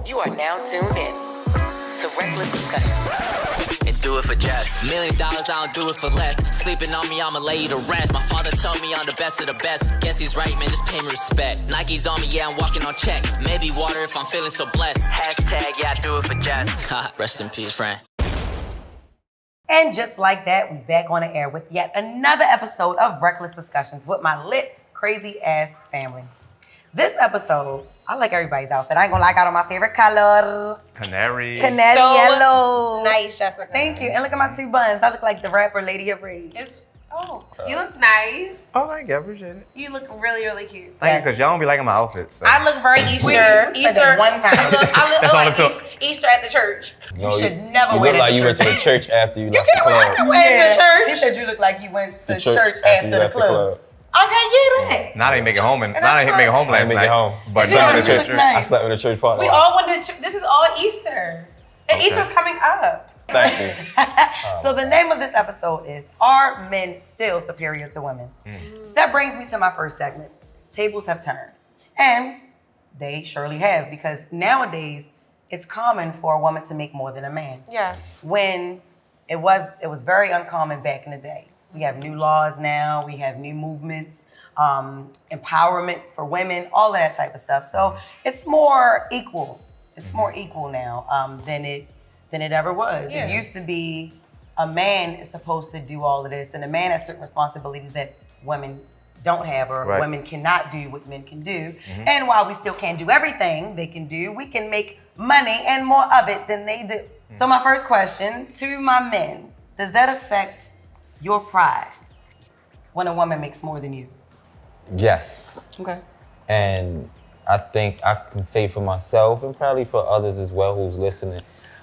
You are now tuned in to Reckless Discussion. And do it for Jess. $1 million, I don't do it for less. Sleeping on me, I'ma lay you to rest. My father told me I'm the best of the best. Guess he's right, man, just pay me respect. Nike's on me, yeah, I'm walking on check. Maybe water if I'm feeling so blessed. Hashtag, yeah, I do it for Jess. Rest in peace, friend. And just like that, we back on the air with yet another episode of Reckless Discussions with my lit, crazy ass family. This episode, I like everybody's outfit. I ain't gonna lie, I got on my favorite color. Canary So yellow. Nice, Jessica. Thank you. And look at my two buns. I look like the rapper Lady of Rage. You look nice. Oh, thank you. I appreciate it. You look really, really cute. Thank you, because y'all don't be liking my outfits. So. I look very Easter. We said that one time. I That's all look it like took. Easter at the church. You should never you wear look that like you went to the church after you left the club. I wear the church. He said you look like you went to The church after you the left club. I can't get that. Now they make it home, that's last I night. didn't make it home. But Is it no, gonna the church. look nice? I slept in the church party. We all went to this is all Easter. And Okay. Easter's coming up. Thank you. So the name of this episode is Are Men Still Superior to Women? That brings me to my first segment. Tables have turned. And they surely have, because nowadays it's common for a woman to make more than a man. Yes. When it was very uncommon back in the day. We have new laws now, we have new movements, empowerment for women, all of that type of stuff. So it's more equal. It's more equal now than it ever was. Yeah. It used to be a man is supposed to do all of this, and a man has certain responsibilities that women don't have, or Right. women cannot do what men can do. And while we still can't do everything they can do, we can make money and more of it than they do. So my first question to my men, does that affect your pride when a woman makes more than you? Yes. Okay. And I think I can say for myself and probably for others as well who's listening,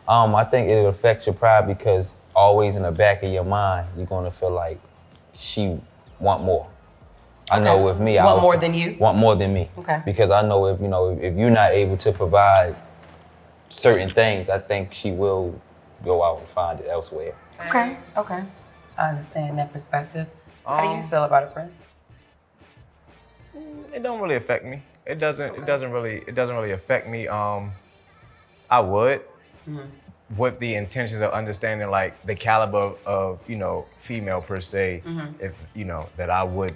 I think it'll affect your pride because always in the back of your mind, you're gonna feel like she want more. I know with me, Want more than you? Want more than me. Okay. Because I know if you're not able to provide certain things, I think she will go out and find it elsewhere. Okay. I understand that perspective. How do you feel about it, Prince? It don't really affect me. It doesn't really affect me. I would, with the intentions of understanding like the caliber of female per se. If that I would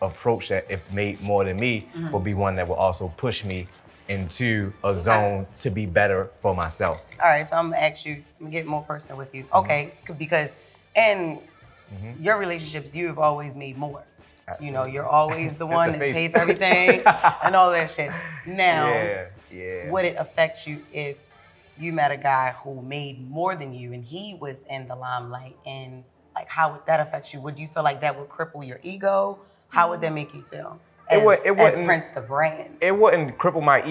approach that if made more than me will be one that will also push me into a zone to be better for myself. All right, so I'm gonna ask you, I'm gonna get more personal with you. Okay, because in your relationships, you have always made more. Absolutely. You're always the It's one the that face. paid for everything and all that shit. Now, Yeah. would it affect you if you met a guy who made more than you and he was in the limelight? And like, how would that affect you? Would you feel like that would cripple your ego? How would that make you feel? As Prince the brand. It wouldn't cripple my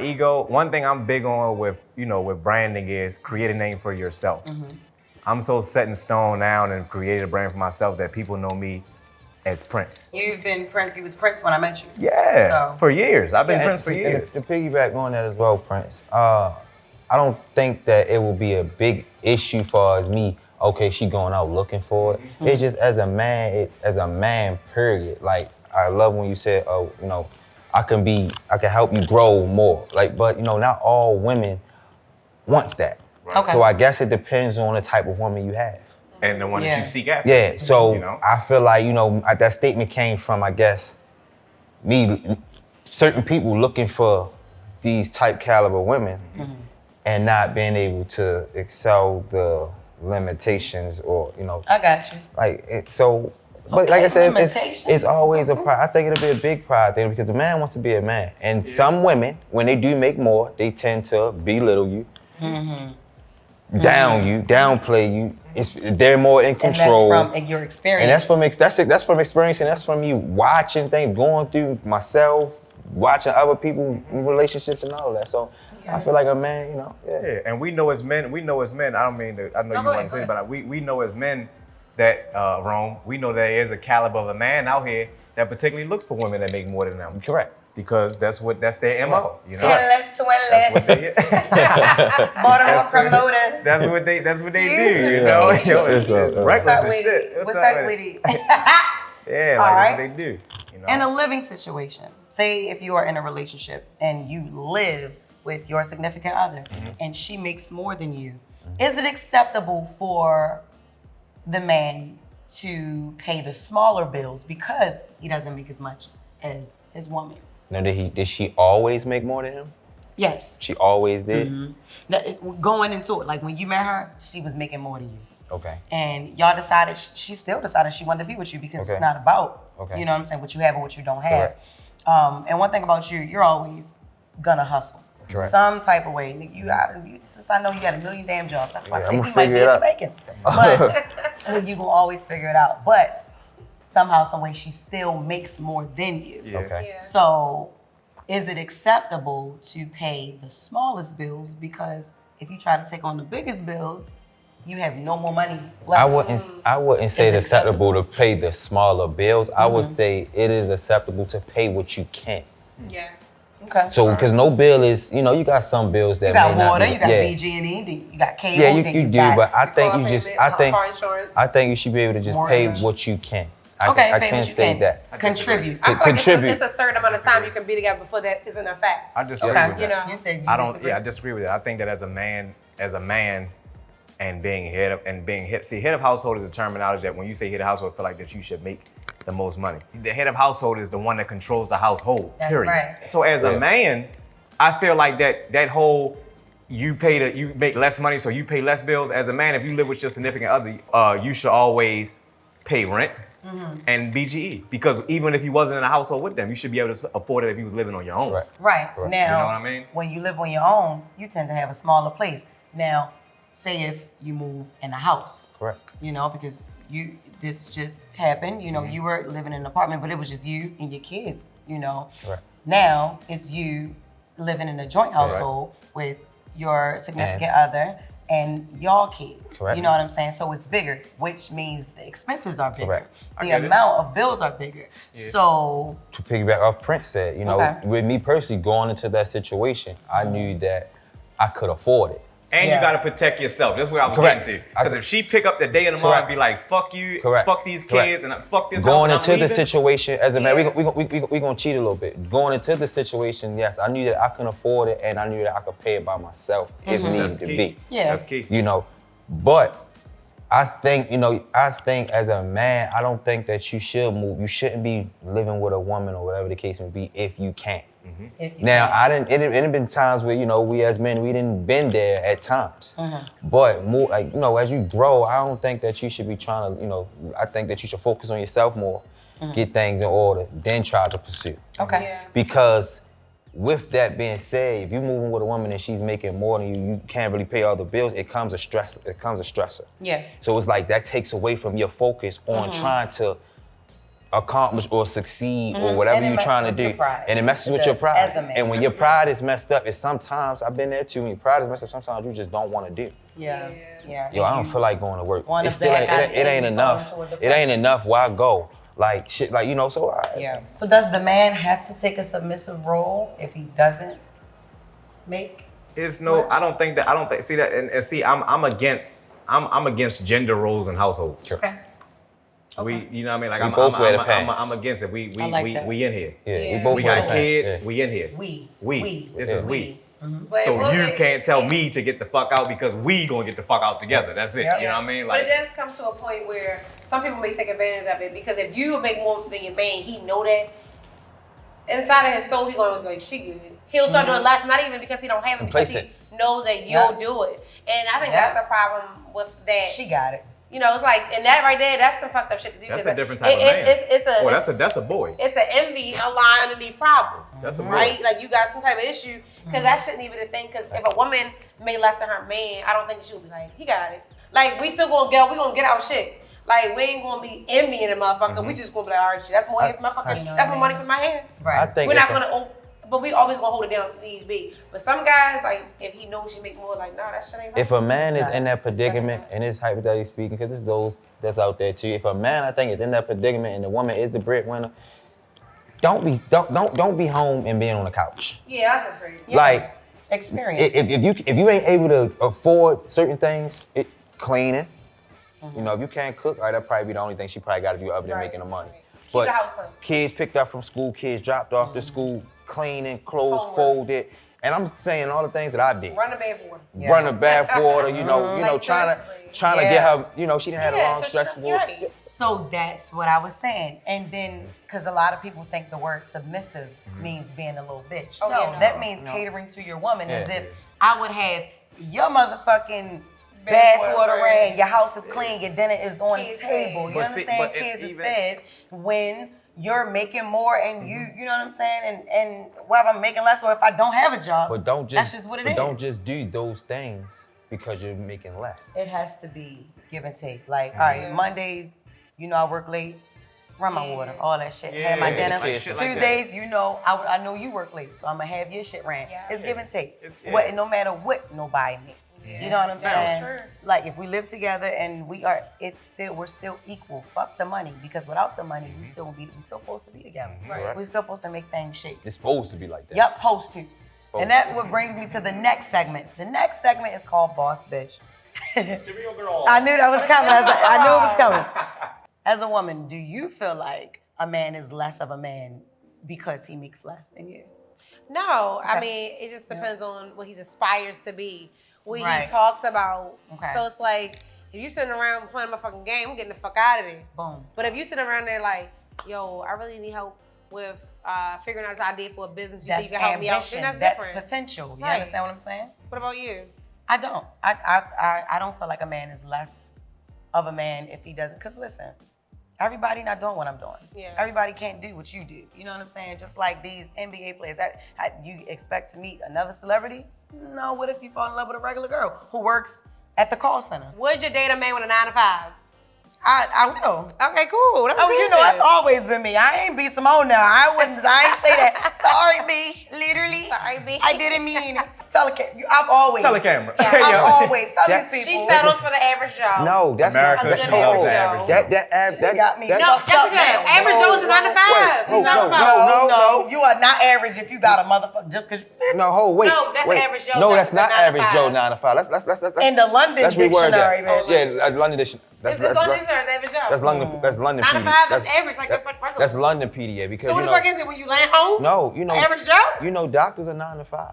ego. One thing I'm big on with branding is create a name for yourself. I'm so set in stone now and created a brand for myself that people know me as Prince. You've been Prince. You was Prince when I met you. Yeah, So- for years. I've been And Prince for years. To piggyback on that as well, Prince, I don't think that it will be a big issue for as me, okay, she going out looking for it. It's just as a man, period. Like, I love when you said, I can help you grow more. Like, but not all women wants that. Right. Okay. So I guess it depends on the type of woman you have. And the one that Yeah. you seek after. Yeah, so You know? I feel like, that statement came from, I guess, certain people looking for these type caliber women and not being able to excel the limitations or, I got you. But like I said, limitations. it's always a pride. I think it'll be a big pride thing because the man wants to be a man. And some women, when they do make more, they tend to belittle you, down you, downplay you. They're more in control. And that's from your experience. And that's from experience, and that's from me watching things, going through myself, watching other people in relationships and all that. So I feel like a man, Yeah, and we know as men, I don't mean to, I know you want to say it, but we know as men that, Rome, we know there is a caliber of a man out here that particularly looks for women that make more than them. correct. Because that's their MO, Swindle. That's what they, Baltimore promoter. that's what they do, Excuse me. It's reckless as What's shit. What's up with it? Yeah, All like right. that's what they do. In a living situation, say if you are in a relationship and you live with your significant other and she makes more than you, is it acceptable for the man to pay the smaller bills because he doesn't make as much as his woman? Now, did she always make more than him? Yes. She always did? Going into it, like when you met her, she was making more than you. Okay. And y'all decided, she still decided she wanted to be with you because Okay. it's not about, Okay. you know what I'm saying, what you have or what you don't have. Correct. And one thing about you, you're always gonna hustle. Correct. Some type of way. Since I know you got a million damn jobs, that's why I Yeah, say I'ma you might be figure it a out. Jamaican. But you gonna always figure it out. But somehow, some way, she still makes more than you. Yeah. Okay. Yeah. So is it acceptable to pay the smallest bills? Because if you try to take on the biggest bills, you have no more money left. I wouldn't say Is it it's acceptable to pay the smaller bills. I would say it is acceptable to pay what you can. Yeah. Okay. So, because no bill is, you got some bills that You got may not water, be, you got yeah. BG&E, you got cable. Yeah, you then do, got but I think Car you just, payment, car insurance. I think you should be able to just pay Mortgage. what you can. Okay, I pay can't what you say can. that. Contribute. I feel like Contribute. it's a certain amount of time you can be together before that isn't a fact. I disagree Okay. with You that. know. You said you I don't. disagree. Yeah, I disagree with that. I think that as a man, and being head of, see, head of household is a terminology that when you say head of household, I feel like that you should make the most money. The head of household is the one that controls the household. That's period. right. So as Yeah. a man, I feel like that whole you make less money, so you pay less bills. As a man, if you live with your significant other, you should always pay rent and BGE, because even if you wasn't in a household with them, you should be able to afford it if you was living on your own. Right. Right. Correct. Now, You know what I mean? when you live on your own, you tend to have a smaller place. Now, say if you move in a house, Correct. because this just happened, you were living in an apartment, but it was just you and your kids, Right. Now it's you living in a joint household with your significant other and y'all kids. Correct. You know what I'm saying? So it's bigger, which means the expenses are bigger. Correct. I The get it. amount of bills are bigger. So To piggyback off Prince said, Okay. with me personally going into that situation, I knew that I could afford it. And Yeah. you gotta protect yourself. That's what I was Correct. getting to. I- Because if she pick up the day of the month and be like, fuck you, Correct. fuck these Correct. kids, and fuck this house, Going and I'm into the leaving, situation as a man, Yeah. we gonna cheat a little bit. Going into the situation, yes, I knew that I can afford it, and I knew that I could pay it by myself if needed That's to key. be. Yeah. That's key. But I think, as a man, I don't think that you should move. You shouldn't be living with a woman or whatever the case may be if you can't. if you Now, can. it had been times where, we as men, we didn't been there at times. But more, like, as you grow, I don't think that you should be trying to, I think that you should focus on yourself more, get things in order, then try to pursue. Okay. Yeah. Because with that being said, if you're moving with a woman and she's making more than you can't really pay all the bills, it comes a stressor. Yeah. So it's like that takes away from your focus on trying to accomplish or succeed or whatever And it you're trying to messes with do. your pride. And it messes It with your does, pride. as a man. And when your pride is messed up, it's sometimes, I've been there too, when your pride is messed up, sometimes you just don't want to do. Yeah. Yeah. Yo, I don't feel like going to work. wanna It still back out ain't, it and ain't you fall enough. into a It ain't depression. enough. Why go? Like shit, like, so Yeah. So does the man have to take a submissive role if he doesn't make? It's no, I don't think, see that, and see, I'm against gender roles in households. Okay. You know what I mean? Like, We I'm, both I'm, wear the I'm, pants. I'm against it. We I like that. we in here. Yeah, Yeah. we both We wear got the pants, kids, yeah. we in here. We. This Yeah. is we. But So it will you make- can't tell me to get the fuck out because we gonna get the fuck out together. That's it. Yep. You know what I mean? But Like, it does come to a point where some people may take advantage of it because if you make more than your man, he know that. Inside of his soul, he gonna be like, she good. He'll start doing less, not even because he don't have it, because he Complacent. knows that you'll Yeah. do it. And I think Yeah. that's the problem with that. She got it. It's like, and that right there, that's some fucked up shit to do. That's 'cause a different type of it's, man. It's that's a boy. it's an envy line underneath problem. That's a boy. Right? Like you got some type of issue because that shouldn't even be the thing. Because if a woman made less than her man, I don't think she would be like, he got it. Like we still gonna get our shit. Like we ain't gonna be envying the motherfucker. We just gonna be like, all right, shit, that's more hair for my fucking, know that's what I more money mean? for my hair. Right. I think We're not if a- gonna, but we always gonna hold it down if needs be. But some guys, like if he knows she make more, like nah, that shit ain't right. If a man is not. in that predicament, and it's hypothetically speaking, because it's those that's out there too. If a man, I think, is in that predicament, and the woman is the breadwinner, don't be home and being on the couch. Yeah, that's just crazy. Yeah. Like Experience. if you ain't able to afford certain things, cleaning. If you can't cook, right, that probably be the only thing she probably got to do other than Right, making the money. right. Keep But the house clean. kids picked up from school, kids dropped off to school, cleaning, clothes Homework. folded, And I'm saying all the things that I did. Run the bath water. Run the bath water, you know, Like, trying to Yeah. get her, you know, she didn't have a long so stressful. right. So that's what I was saying. And then, because a lot of people think the word submissive means being a little bitch. Oh, no, yeah, no. that means catering to your woman as Yeah. if I would have your motherfucking Bath bath water water ran, your house is clean, your dinner is on Kids the table. fed. You But see, understand? but if Kids is even- fed when you're making more and you know what I'm saying? And whether I'm making less or if I don't have a job, But don't just, that's just what it is. Don't just do those things because you're making less. It has to be give and take. Like, all right, Mondays, you know I work late, run my water, all that shit. Have my Yeah, dinner. like shit like Tuesdays, you know, I know you work late, so I'm gonna have your shit ran. Yeah. It's give and take. It's- What, no matter what nobody make. You know what I'm That's saying? true. Like if we live together and we're still equal. Fuck the money, because without the money, we still supposed to be together. Right. We're still supposed to make things shake. It's supposed to be like that. Yup, supposed to. Supposed And that what brings me to the next segment. The next segment is called Boss Bitch. I knew that was coming. I knew it was coming. As a woman, do you feel like a man is less of a man because he makes less than you? No, I Okay. mean, it just depends on what he aspires to be, what Right. he talks about. Okay. So it's like, if you sitting around playing my fucking game, I'm getting the fuck out of there. Boom. But if you sitting around there like, yo, I really need help with figuring out this idea for a business, you That's think you can help me out, ambition. then That's that's different. potential. You Right. understand what I'm saying? What about you? I don't. I don't feel like a man is less of a man if he doesn't. Because listen, everybody not doing what I'm doing. Yeah. Everybody can't do what you do. You know what I'm saying? Just like these NBA players. You expect to meet another celebrity? No. What if you fall in love with a regular girl who works at the call center? Would you date a man with a 9 to 5? I will. Okay, cool. That's Oh, good you know, then. that's always been me. I ain't be Simone now. I ain't say that. Sorry, B. Literally. Sorry, B. I didn't mean I've always. Tell the camera. Yeah, I've Yo. always. Tell That- these She people. settles for the average Joe. No, that's America not. is that, always oh, average that got me. that- No, fucked up Jessica, now. average Joe's a 9 to 5. wait, He's talking no, about. No, you are not average if you got a motherfucker just because. No, hold, wait. No, that's wait. average Joe. No, That's that's not the 9 to average 5. Joe 9 to 5. Let's In the London let's reword dictionary, that. bitch. Yeah, London dictionary. It's the London dictionary, it's average Joe. That's London. That's London. 9 to PDA. 5, that's average. Like, that's like regular. That's London PDA because So what you the know. fuck is it when you land home? No, you know. Average Joe? You know, doctors are 9 to 5.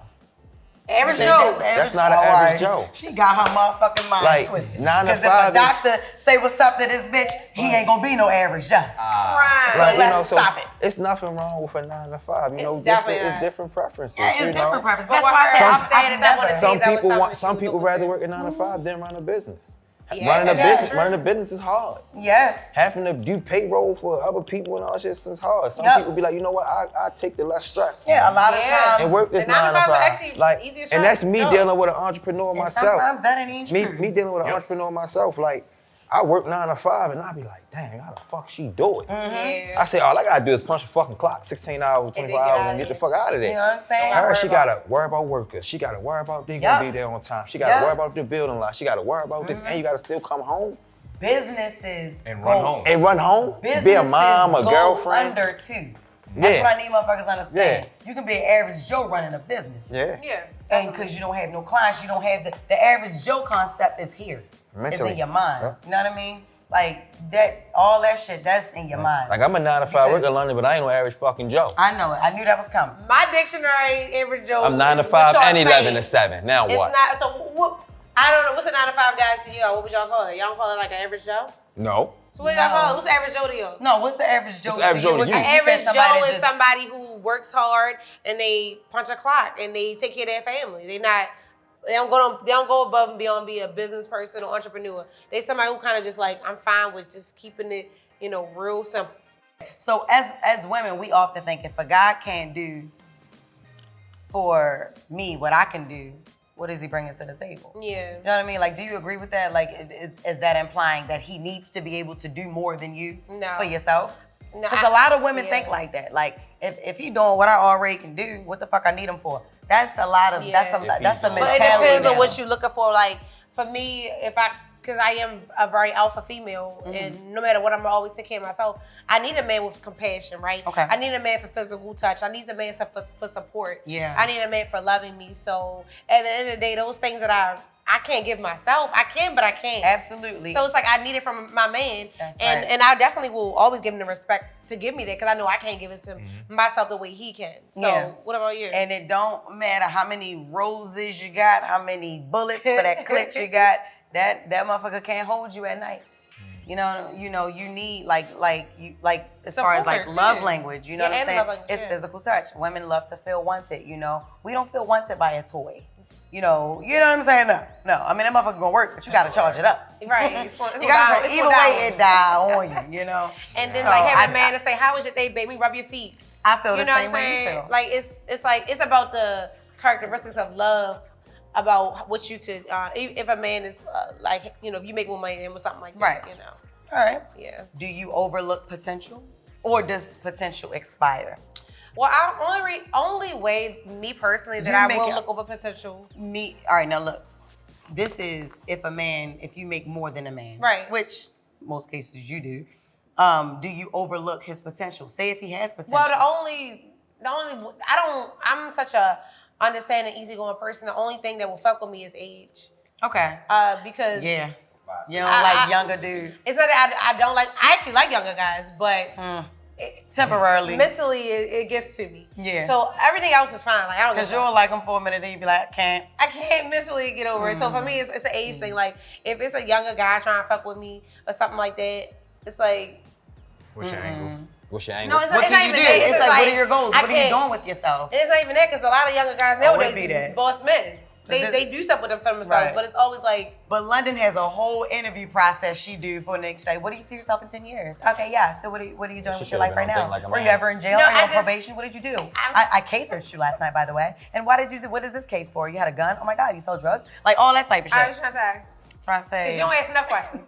Average That's Joe. That's not an Joe, average all Joe. She got her motherfucking mind Like, twisted. 9 to 'Cause if 5 a is- doctor say what's up to this bitch, he ain't gonna be no average Joe. Right. So Like, you let's know, so stop it. it's nothing wrong with a 9 to 5. You It's know, definitely different, not. it's different preferences. Yeah, it's you know? different preference. But That's what why I her said status, I I've wanna never. see Some that was people something want. she Some was people open rather to. work a 9 to 5 than run a business. Yeah, Running a that's business, true. running a business is hard. Yes. Having to do payroll for other people and all that shit is hard. Some Yep. people be like, you know what, I take the less stress. Yeah, a lot of Yeah. times. And work this The 9 to 9 to 5 5. are actually like, easier and that's me job. dealing with an entrepreneur And myself. sometimes that ain't Me, true. me dealing with an entrepreneur myself. Like, I work 9 to 5 and I be like, dang, how the fuck she do it? Yeah. I say, all I gotta do is punch a fucking clock, 16 hours, then 24 get hours, outta and get the here. fuck out of there. You know what I'm saying? Don't Her, she worry about gotta worry about workers. She gotta worry about they Yup. gonna be there on time. She gotta Yup. worry about the building lot. She gotta worry about this, and you gotta still come home Businesses And go- run home. and run home. Businesses Be a mom, a go girlfriend. under too. That's Yeah. what I need motherfuckers to understand. Yeah. You can be an average Joe running a business. Yeah. Yeah. And because you don't have no clients, you don't have the average Joe concept is here. Mentally. It's in your mind. Yeah. You know what I mean? Like that, all that shit, that's in your mind. Like I'm a 9 to 5 worker Because- in London, but I ain't no average fucking Joe. I know it. I knew that was coming. My dictionary, average Joe. I'm 9 to what 5 y'all and 11 to saying. 7. Now It's what? not, so what, I don't know, what's a 9 to 5 guy to y'all? What would y'all call it? Y'all call it like an average Joe? No. So what y'all No. call it? What's the average Joe to y'all? No, what's the average Joe? What's the average Joe to you? An An average Joe is somebody who works hard and they punch a clock and they take care of their family. They don't go above and beyond be a business person or entrepreneur. They somebody who kind of just like, I'm fine with just keeping it, you know, real simple. So as women, we often think if a guy can't do for me what I can do, what is he bringing to the table? Yeah. You know what I mean? Like, do you agree with that? Like, is that implying that he needs to be able to do more than you No. for yourself? No, Because a lot of women yeah. think like that. Like, if he doing what I already can do, what the fuck I need him for? That's a lot of, Yeah. that's the But mentality. it depends on now. what you're looking for. Like, for me, if I because I am a very alpha female, and no matter what, I'm always take care of myself. I need a man with compassion, right? Okay. I need a man for physical touch. I need a man for support. Yeah. I need a man for loving me. So at the end of the day, those things that I can't give myself, I can, but I can't. Absolutely. So it's like I need it from my man, That's and right. and I definitely will always give him the respect to give me that because I know I can't give it to myself the way he can. So Yeah. what about you? And it don't matter how many roses you got, how many bullets for that clip you got. That motherfucker can't hold you at night. You know, you need like as far as like Support, love yeah. language. You know Yeah, what I'm and saying? love language, It's yeah. physical touch. Women love to feel wanted. You know, we don't feel wanted by a toy. You know what I'm saying? No. I mean that motherfucker gonna work, but you gotta charge it up. Right. It's going You gotta it's either gonna die way on it die on you. You know. And then So, like having a man to say, "How was your day, baby? Rub your feet." I feel You the know what same I'm way you saying? feel. Like it's like it's about the characteristics of love, about what you could if a man is like if you make more money than him or something like that. Right. You know. All right. Yeah. Do you overlook potential, or does potential expire? Well, only way me personally that You I make will it- look over potential. All right, now look. This is if you make more than a man. Right. Which most cases you do. Do you overlook his potential? Say if he has potential. Well, I'm such a understanding, easygoing person. The only thing that will fuck with me is age. Okay. Because Yeah. You don't like I- younger dudes. it's not that I don't like. I actually like younger guys, but Temporarily. mentally it gets to me. Yeah. So everything else is fine. Like I don't. Because give a you'll fuck. like them for a minute, then you be like, I can't. mentally get over it. So for me, it's an age thing. Like if it's a younger guy trying to fuck with me or something like that, it's like What's your angle? What's your angle? no, it's What not can you even do? that. It's just like, what are your goals? I What are you can't- doing with yourself? And it's not even that because a lot of younger guys Oh, it nowadays be that. boss men. It's- They do stuff with them for themselves, Right. but it's always like But London has a whole interview process she do for next say, what do you see yourself in 10 years? Okay, yeah. So what are you doing She with your should've life been right on now? thing like a Were you man. ever in jail? No, Are you I on just- probation? What did you do? I'm- I case searched you last night, by the way. And why did you do, what is this case for? You had a gun? Oh my God, you sold drugs? Like all that type of I was shit. trying to say Trying to because say. you don't ask enough questions.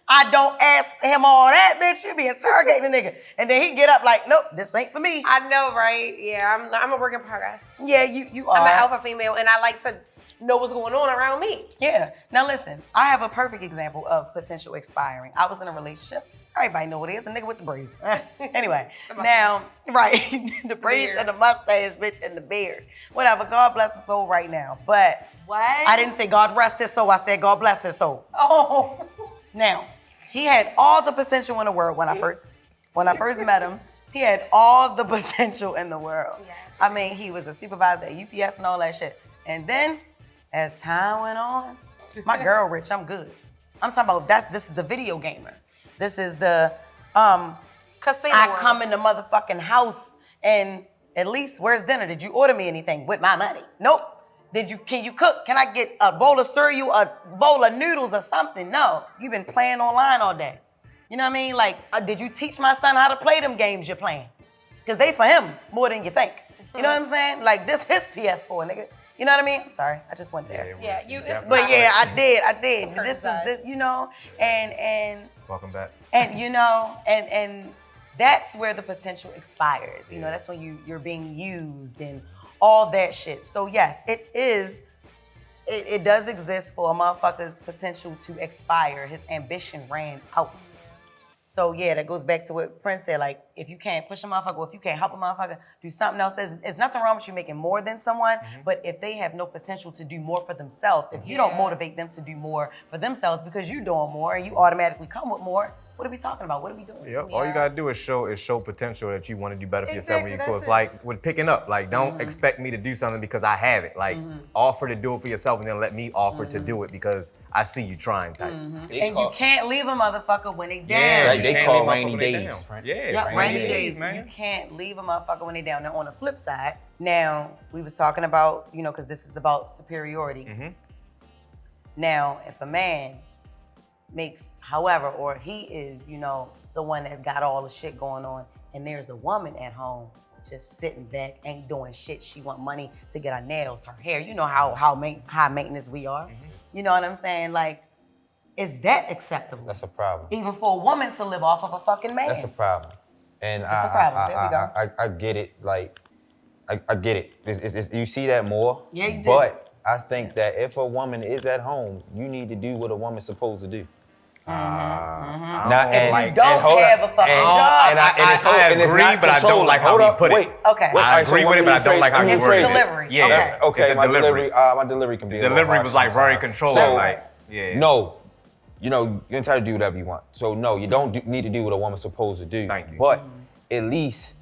I don't ask him all that, bitch. You be interrogating the nigga. And then he get up like, nope, this ain't for me. I know, right? Yeah, I'm a work in progress. Yeah, you are. I'm an alpha female, and I like to know what's going on around me. Yeah. Now listen, I have a perfect example of potential expiring. I was in a relationship. Everybody know what it is, a nigga with the braids. Anyway, now, right, the braids Beard. and the mustache, bitch, and the beard. Whatever, God bless his soul right now. But What? I didn't say God rest his soul, I said God bless his soul. Oh. Now, he had all the potential in the world when I first met him. He had all the potential in the world. Yes. I mean, he was a supervisor at UPS and all that shit. And then, as time went on, my girl rich, I'm good. I'm talking about this is the video gamer. This is the Casino I world. come in the motherfucking house and at least where's dinner? Did you order me anything with my money? Nope. Can you cook? Can I get a bowl of cereal, a bowl of noodles or something? No. You've been playing online all day. You know what I mean? Like, did you teach my son how to play them games you're playing? Because they for him more than you think. You know what I'm saying? Like, this his PS4, nigga. You know what I mean? I'm sorry, I just went there. Yeah, you. It's But not- yeah, I did. Super This is inside. this, you know, and Welcome back. you know, and that's where the potential expires. You know, that's when you're being used and all that shit. So yes, it does exist for a motherfucker's potential to expire. His ambition ran out. So yeah, that goes back to what Prince said. Like, if you can't push a motherfucker, or if you can't help a motherfucker do something else, there's nothing wrong with you making more than someone. But if they have no potential to do more for themselves, if you don't motivate them to do more for themselves because you're doing more and you automatically come with more, what are we talking about? What are we doing? Yep. All you gotta do is show potential that you want to do better for yourself when Exactly, you're cool. that's It's it. like with picking up. Like, don't expect me to do something because I have it. Like, offer to do it for yourself and then let me offer to do it because I see you trying type. And you can't leave a motherfucker when they down. Like you they can't call leave motherfuckers rainy when they days, down. Frank. Yeah, Yep, rainy days. man. You can't leave a motherfucker when they down. Now, on the flip side, now we was talking about, you know, because this is about superiority. Now, if a man makes, however, or he is, you know, the one that got all the shit going on, and there's a woman at home just sitting back, ain't doing shit. She want money to get her nails, her hair. You know how high maintenance we are. You know what I'm saying? Like, is that acceptable? That's a problem. Even for a woman to live off of a fucking man. That's a problem. And That's a problem. There we go. I get it. Like, I get it. You see that more. Yeah, you do. But I think that if a woman is at home, you need to do what a woman's supposed to do. Now, If you don't have a fucking job. I agree, but I don't like how we put it. Okay. I agree with it, but I don't like how you It's word it. delivery. Yeah. Okay, It's a my delivery can be a little Delivery harsh was like very sometimes. controlled. So, Like, yeah. no, you're entitled to do whatever you want. So no, you don't need to do what a woman's supposed to do. Thank you. But at least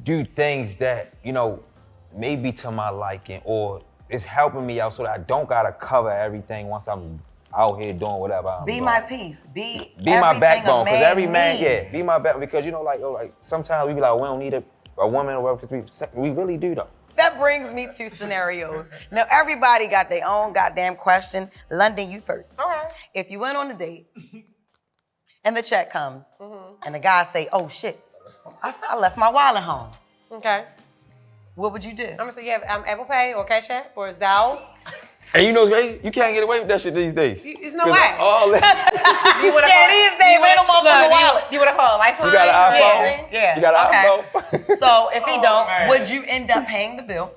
do things that, maybe to my liking or it's helping me out so that I don't gotta cover everything once I'm out here doing whatever I'm Be doing. my peace. Be my backbone, because every man, needs. be my backbone, because like sometimes we be like, we don't need a woman or whatever, because we really do though. That brings me to scenarios. Now, everybody got their own goddamn question. London, you first. Okay. If you went on a date and the check comes and the guy say, oh shit, I left my wallet home. Okay. What would you do? I'm gonna say you have Apple Pay or Cash App or Zelle. And you know what's crazy? You can't get away with that shit these days. There's no way. All that Do you want to Yeah, these days ain't no motherfucking wallet. Do you want to call a lifeline? You got an Yeah. iPhone? Yeah. You got an okay. iPhone? So if he don't, man. would you end up paying the bill?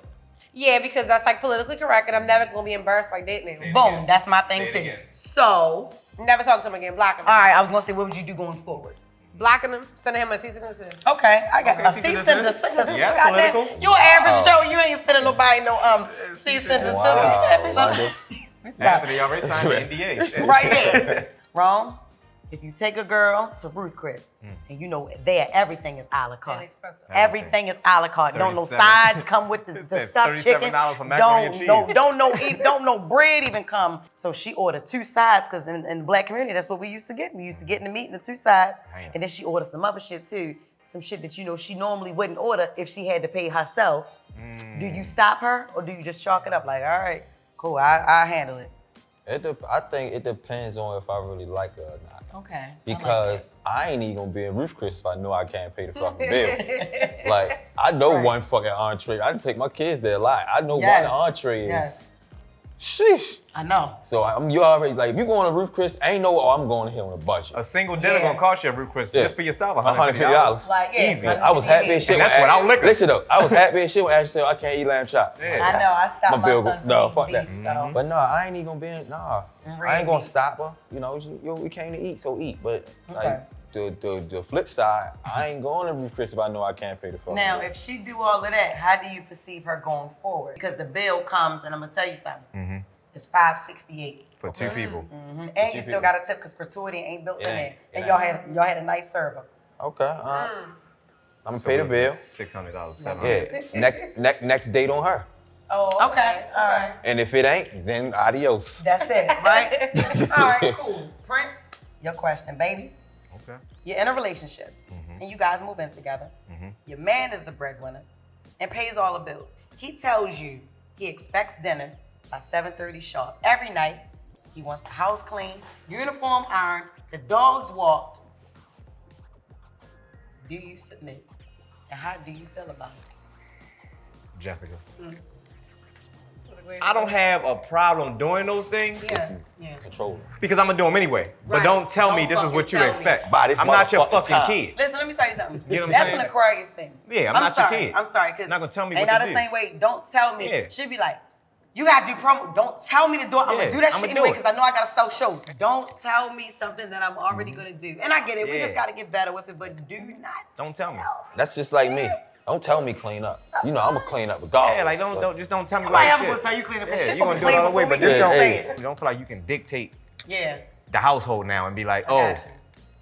Yeah, because that's like politically correct, and I'm never gonna be embarrassed like that now. Boom, that's my thing Say it too. again. So, Never talk to him again. Blocking him. all right, I was gonna say, what would you do going forward? Blocking him. Sending him a cease and desist. Okay, I got Okay, a cease cease and and desist. desist. Yeah, Goddamn, political. you an average Joe, you ain't sending nobody no cease and desist. Wow. Anthony already signed the NDA. Right here. Wrong. If you take a girl to Ruth Chris, and there everything is a la carte. Inexpensive. Everything is a la carte. Don't no 37. sides come with the said stuffed chicken. $37 for macaroni and cheese. Don't no bread even come. So she ordered 2 sides because in the black community that's what we used to get. We used to get in the meat and the 2 sides, Damn. and then she ordered some other shit too. Some shit that she normally wouldn't order if she had to pay herself. Do you stop her or do you just chalk it up like, all right, cool, I handle it? I think it depends on if I really like her or not. Okay. Because I ain't even gonna be in Ruth Chris if I know I can't pay the fucking bill. Like, I know Right. one fucking entree. I can take my kids there a lot. I know Yes. one entree is, Yes. sheesh. I know. So you already, like, if you going to Ruth Chris, ain't no, I'm going here on a budget. A single dinner Yeah. gonna cost you a Ruth Chris Yeah. just for yourself $150. Like, yeah, Easy. I was happy as shit. And that's when without liquor. Listen though, I was happy as shit when Ashley said I can't eat lamb chops. Yeah. I know. I stopped my bill son from no, eating fuck that. beef, so. But no, I ain't even gonna be in. Nah, I ain't gonna Really? stop her. We came to eat, so eat. But Okay. like the flip side, I ain't going to Ruth Chris if I know I can't pay the fucking Now, bill. if she do all of that, how do you perceive her going forward? Because the bill comes, and I'm gonna tell you something. It's $568, For 2 people. and you two still people. got a tip because gratuity ain't built It in there, ain't. and It y'all had a nice server. Okay, I'm gonna pay the bill. $600, $700. Yeah, next date on her. Oh, Okay, all right. And if it ain't, then adios. That's it, right? All right, cool. Prince, your question, baby. Okay. You're in a relationship, and you guys move in together. Your man is the breadwinner and pays all the bills. He tells you he expects dinner by 7:30 sharp every night. He wants the house clean, uniform ironed, the dogs walked. Do you submit? And how do you feel about it? Jessica. I don't have a problem doing those things Yeah. Control. because I'm gonna do them anyway. But Right. don't tell me Don't this is fucking what you tell me. expect. By this I'm not your motherfucking fucking time. kid. Listen, let me tell you something. You know what I'm That's saying? an Aquarius thing. Yeah, I'm I'm not your sorry. kid. I'm sorry, because Not gonna tell me ain't what not to the do. same way. Don't tell me. Yeah. She'd be like, you gotta do promo. Don't tell me to do it. I'm Yeah, gonna do that I'ma shit do anyway it. because I know I gotta sell shows. Don't tell me something that I'm already gonna do. And I get it. We Yeah. just gotta get better with it, but do not Don't tell me. That's just like me. Don't tell me clean up. I'm gonna clean up regardless. Yeah, like don't tell me I like am shit. gonna tell you clean up your Yeah, shit. you're gonna do it Clean all the way, before but we just even don't say you it. don't feel like you can dictate Yeah. the household now and be like, I oh, got you.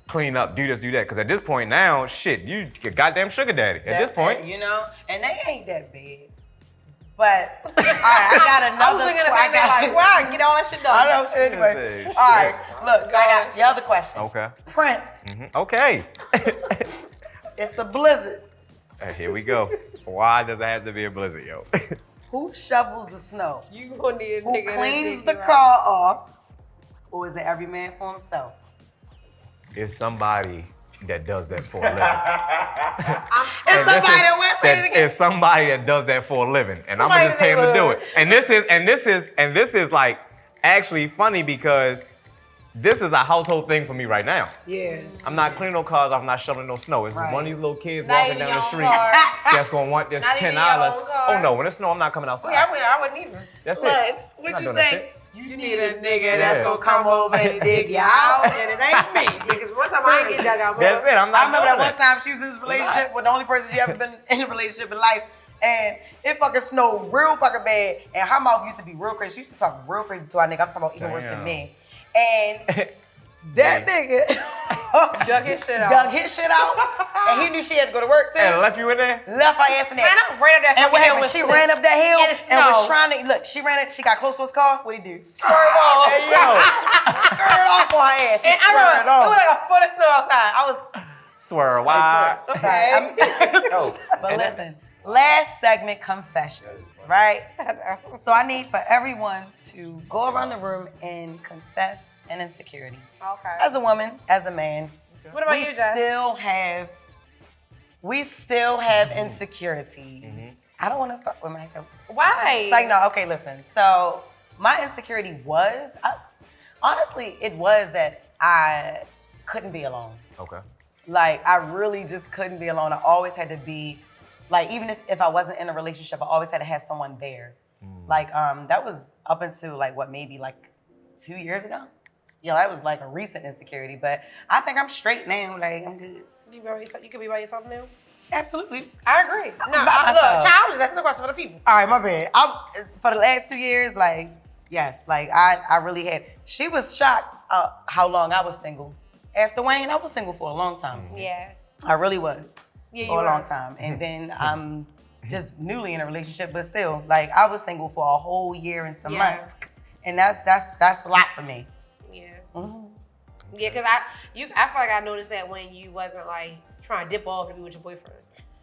clean up, do this, do that. Because at this point now, shit, you a goddamn sugar daddy. At this That's point, it, you know, and they ain't that bad. But all right, I got another. I was thinking the same thing, like, wow, get all that shit done. I know. Anyway, all right. Look, so I got the other question. okay, Prince, okay. it's a blizzard. Here we go. Why does it have to be a blizzard, yo? Who shovels the snow? You gonna need a Who nigga that cleans dig the you out. car off? Or is it every man for himself? It's somebody that does that for a living. It's And this somebody is- that wants it again. It's somebody that does that for a living, and Somebody I'm just paying him to do that it. And this is like actually funny because this is a household thing for me right now. Yeah. I'm not cleaning no cars. I'm not shoveling no snow. It's Right. one of these little kids Not walking even down the your street car. that's gonna want this Not even your $10. own car. Oh no, when it snow, I'm not coming outside. Yeah, I wouldn't either. That's Look, it. I'm what not you doing that say? shit. You need a nigga that's Yeah. gonna come over and dig you out, and it ain't me. Because one time I get dug out, That's it. I'm not I remember that doing one time she was in this relationship with the only person she ever been in a relationship in life, and it fucking snowed real fucking bad, and her mouth used to be real crazy. She used to talk real crazy to our nigga. I'm talking about even worse than Damn. me. And that nigga dug his shit out. dug his shit out, and he knew she had to go to work too. And left you in there? Left her ass in there. Man, I ran up that And what fucking hill happened? with She slips. ran up that hill And it and was snowed. trying to look. She ran it. She got close to his car. What did he do? Swerve off. Hey, yo. Skirt off on her ass. And I remember, it was like a foot of snow outside. I was, Swear, why? Sorry, I'm Yo, But and listen, last segment, confessions, right? So I need for everyone to go around the room and confess an insecurity. okay. As a woman, as a man, What about we you, Jess? still have insecurities. I don't want to start with myself. Why? It's like, no, okay, listen. So my insecurity was, honestly, it was that I couldn't be alone. Okay. Like, I really just couldn't be alone. I always had to be, like, even if I wasn't in a relationship, I always had to have someone there. Like, that was up until, like, what, maybe, like, 2 years ago? Yeah, that was, like, a recent insecurity. But I think I'm straight now. Like, I'm good. You could be by yourself now? Absolutely. I agree. No, By look, myself. child, I was just asking a question for the people. All right, my bad. For the last 2 years, like, yes, like, I really had. She was shocked how long I was single. After Wayne, I was single for a long time. Yeah. I really was. Yeah, you for a were. long time. And then I'm just newly in a relationship, but still, like, I was single for a whole year and some Yeah. months. And that's a lot for me. Yeah. Mhm. Yeah, because I feel like I noticed that when you wasn't like trying to dip off to be with your boyfriend.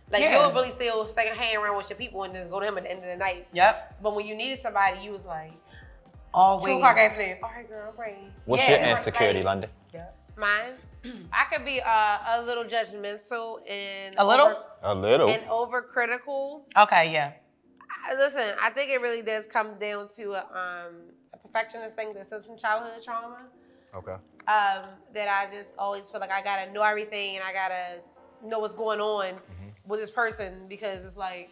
Like Yeah. you would really still stay hang around with your people and just go to him at the end of the night. Yep. But when you needed somebody, you was like, Always. 2 o'clock afternoon. All right, girl, I'm ready. what's Yeah, your like- insecurity, London? Yep. Mine, I could be a little judgmental and A little? A little. and overcritical. Okay, yeah. Listen, I think it really does come down to a perfectionist thing that stems from childhood trauma. Okay. That I just always feel like I gotta know everything and I gotta know what's going on with this person because it's like,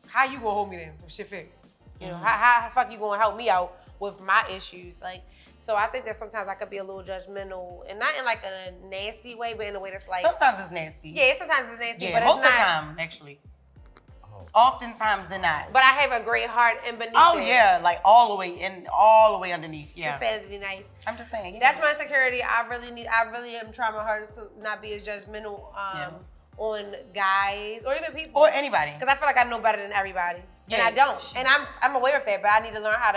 how you gonna hold me down? Shit fit. You know, how the fuck you gonna help me out with my issues? Like, so I think that sometimes I could be a little judgmental and not in like a nasty way, but in a way that's like, Sometimes it's nasty. yeah, sometimes it's nasty, Yeah, but most it's of the not. time, actually. Oftentimes than not. But I have a great heart and beneath Oh it. yeah, like all the way underneath. Yeah. Just said to be nice. I'm just saying. Yeah. That's my insecurity. I really am trying my hardest to not be as judgmental on guys or even people. Or anybody. Because I feel like I know better than everybody. And Yeah. I don't. And I'm aware of that, but I need to learn how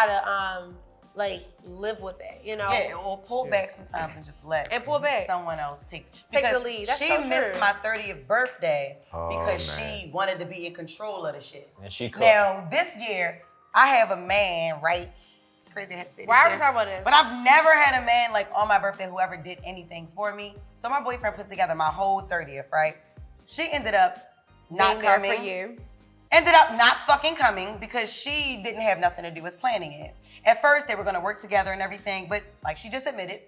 to like live with that, you know? Yeah, or pull back sometimes and just let And pull back. someone else take the because lead. That's she so missed true. my 30th birthday Oh, because man. she wanted to be in control of the shit. And she cooked. Now this year I have a man, right? It's crazy I have to say this. Why are we shit. talking about this? But I've never had a man like on my birthday who ever did anything for me. So my boyfriend put together my whole 30th, right? She ended up not Being there coming. for you. Ended up not fucking coming because she didn't have nothing to do with planning it. At first, they were gonna work together and everything, but like she just admitted,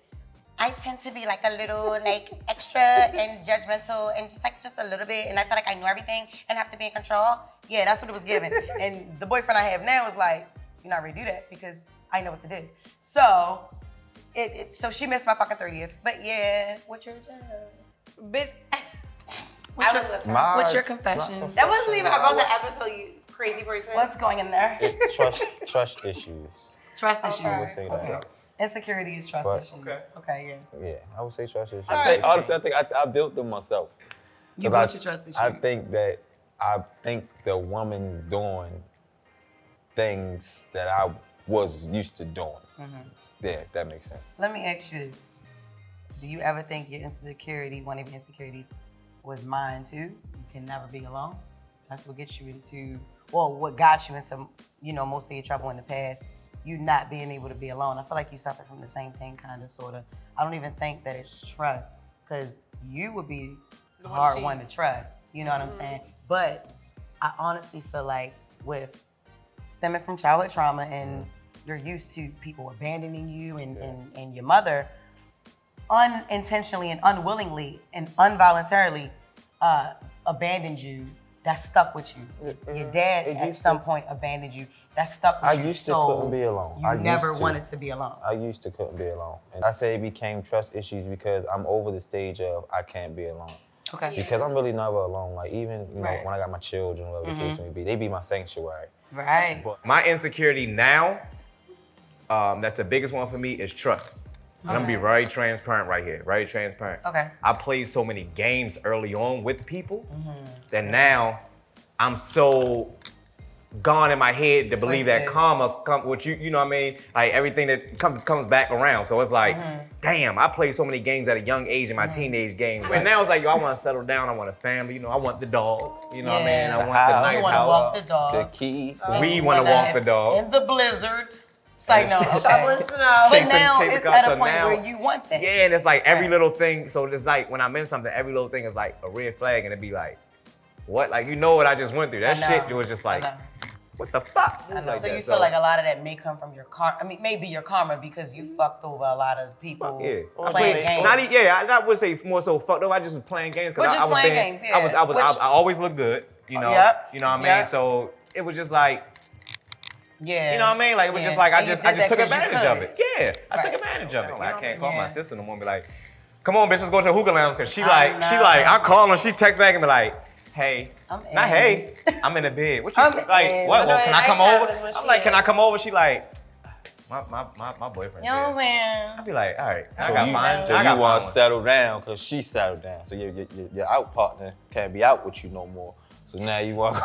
I tend to be like a little like extra and judgmental and just a little bit, and I feel like I know everything and have to be in control. Yeah, that's what it was given. And the boyfriend I have now is like, you're not ready to do that because I know what to do. So, so she missed my fucking 30th. But yeah, what's your Bitch. What's I your- was with her. What's your confession? That wasn't even about the episode, you crazy person. What's going in there? It's trust issues. Trust issues. I would say that. Okay. Insecurity is trust But- issues. Okay, yeah. Yeah, I would say trust issues. Alright. Honestly, I think I built them myself. You 'Cause built your trust issues. I think the woman is doing things that I was used to doing. Yeah, that makes sense. Let me ask you this. Do you ever think your insecurity, one of your insecurities, was mine too? You can never be alone? That's what gets you into, well, what got you into, most of your trouble in the past, you not being able to be alone. I feel like you suffer from the same thing, kind of, sort of. I don't even think that it's trust, because you would be the hard one to trust. You know what I'm saying? But I honestly feel like with stemming from childhood trauma and you're used to people abandoning you and your mother unintentionally and unwillingly and involuntarily abandoned you, that stuck with you. Your dad at some point abandoned you. That stuck with you. I used to couldn't be alone. You never wanted to be alone. I used to couldn't be alone. And I say it became trust issues because I'm over the stage of I can't be alone. Okay. Yeah. Because I'm really never alone. Like even, you know, Right. when I got my children, whatever the case may be, they be my sanctuary. Right. My insecurity now, that's the biggest one for me, is trust. And I'm gonna be very transparent right here, very transparent. Okay. I played so many games early on with people that now I'm so gone in my head to believe that Twisted. karma, what you know what I mean? Like everything that comes back around. So it's like, damn, I played so many games at a young age in my teenage games. And now it's like, yo, I want to settle down. I want a family. You know, I want the dog. You know what I mean? I want the house. nice You want to house. walk the dog. The keys. We want to walk the dog. In the blizzard. It's like, no, okay. Shoveling snow. But Chase now the it's car, at so a point now- where you want that. Yeah, and it's like every Right. little thing. So it's like when I'm in something, every little thing is like a red flag, and it'd be like, what? Like, you know what I just went through? That I know. shit was just like, I know. what the fuck? I know. Like So that. you feel like a lot of that may come from your karma. I mean, maybe your karma because you fucked over a lot of people Yeah, playing games. Not I would say more so fucked up. I just was playing games. We're I just was playing being- games, yeah. I always look good. You know. Yep. You know what I mean? Yep. So it was just like, Yeah. you know what I mean? Like it was Yeah. just like I And you just did that took 'cause you advantage of could. it. Yeah, I took Right. advantage of it. Like, I can't call Yeah. my sister no more and be like, come on, bitch, let's go to the hookah lounge because she I I call her, she texts back and be like, hey, I'm not in. hey, I'm in the bed. What you I'm like? in. What? I know Well, at can I come nighttime over? is when I'm she like, can in. I come over? She like, my boyfriend. You know what I'm said. saying? I'd be like, all right, I So got you, mine. so I you got want mine. to settle down because she settled down. So your out partner can't be out with you no more. So now you want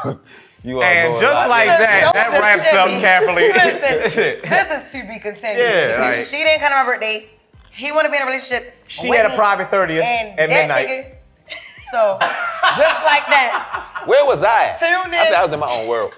you are And going just like that, Shoulder that wraps up shimmy. carefully. Listen, this is to be continued. Yeah, because right. she didn't come to my birthday. He wanted to be in a relationship. She with had a me, private 30th and at that midnight. nigga- so, just like that, Where was I? Tune in. I thought I was in my own world.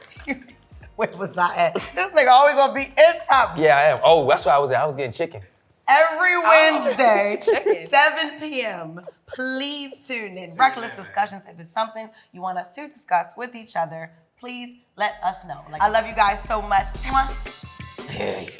where was I at? This nigga always want to be in top. Yeah, I am. Oh, that's why I was there. I was getting chicken. Every Wednesday, chicken. 7 p.m. Please tune in. Reckless discussions. If it's something you want us to discuss with each other, please let us know. I love you guys so much. Mwah. Peace.